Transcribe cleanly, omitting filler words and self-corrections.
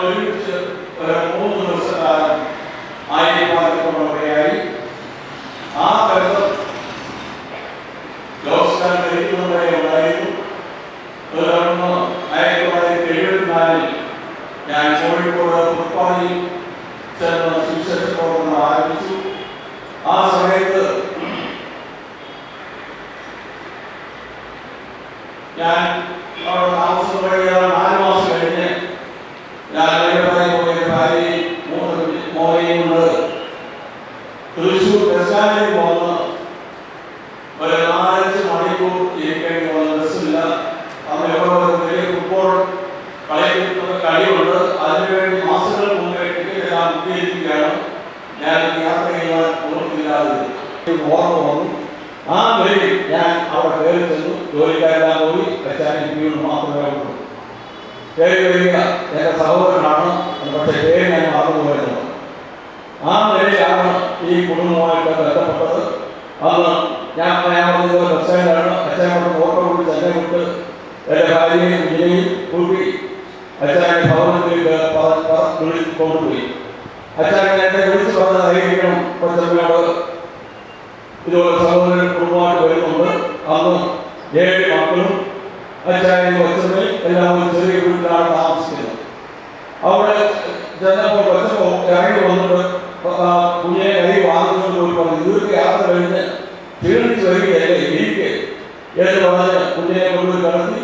ഒരുമിച്ച് 3 ദിവസക്കാലം ആയിരിക്കാറുണ്ടായി. ആ ബന്ധം ജോസ്കാർ ഉണ്ടായിരുന്നു. തുടർന്ന് 1974 ഞാൻ കോഴിക്കോട് പുൽപ്പാടിയിൽ ചേർന്ന് സുവിശേഷ പ്രവർത്തനം ആരംഭിച്ചു. ആ സമയത്ത് ഞാൻ അവിടെ താമസം തുടങ്ങിയ 4 മാസം കഴിഞ്ഞ് ഞാൻ പോയ ഭാര്യയും 3 മോനെയും കൊണ്ട് തൃശ്ശൂർ ബസ്റ്റാൻഡിൽ പോന്ന് ഒരു 4-5 മണിക്കൂർ ഇരിക്കേണ്ടി വന്ന ബസ്സില്ല. അന്ന് എവിടെ വലിയ ഫുട്ബോൾ കളിയുണ്ട്. അതിനുവേണ്ടി മാസങ്ങൾ മുമ്പേ ടിക്കറ്റ് ഞാൻ ബുക്ക് ചെയ്തിരിക്കുകയാണ്. ഞാൻ യാത്ര ചെയ്യാൻ ഓർമ്മയില്ലാതെ ഓർമ്മ വന്നു. ആ വഴി ഞാൻ അവിടെ കയറി ചെന്നു. ജോലിക്കാരെല്ലാം പോയി. കച്ചാനിക്ക് മാത്രമേ ഉള്ളൂ. കയറി വരിക എൻ്റെ സഹോദരനാണ്. പക്ഷേ പേര് ഞാൻ മറന്നുപോയിരുന്നു. ആ നിലയിലാണ് ഈ കുടുംബവുമായിട്ട് ബന്ധപ്പെട്ടത്. അന്ന് ഞാൻ പറഞ്ഞത് ബസ് സ്റ്റാൻഡാണ്. അച്ഛനോട് ഫോട്ടോ കൊണ്ട് തന്നെ വിട്ട് എൻ്റെ ഭാര്യയും വിജയും കൂട്ടി അച്ഛനെ ഭവനത്തിലേക്ക് കൊണ്ടുപോയി. അച്ഛനെ എന്നെ വിളിച്ച് പറഞ്ഞതായിരിക്കണം കൊച്ചമ്മയോട് ഇതുപോലെ സഹോദരൻ കുടുംബമായിട്ട് വരുന്നുണ്ട്. അന്ന് 7 മക്കളും അച്ഛനും കൊച്ചമ്മയും എല്ലാം ഒരു ചെറിയ വീട്ടിലാണ് താമസിക്കുന്നത്. അവിടെ ചെന്നപ്പോൾ കൊച്ചമ്മ ഇറങ്ങി വന്നിട്ട് കുഞ്ഞിനെ കൈ വാങ്ങിച്ചുകൊണ്ട് പോയി പറഞ്ഞു, ദീർഘയാത്ര കഴിഞ്ഞ് ക്ഷീണിച്ച് വരികയല്ലേ ഇരിക്കെ എന്ന് പറഞ്ഞ് കുഞ്ഞിനെ കൊണ്ടുപോയി കിടത്തി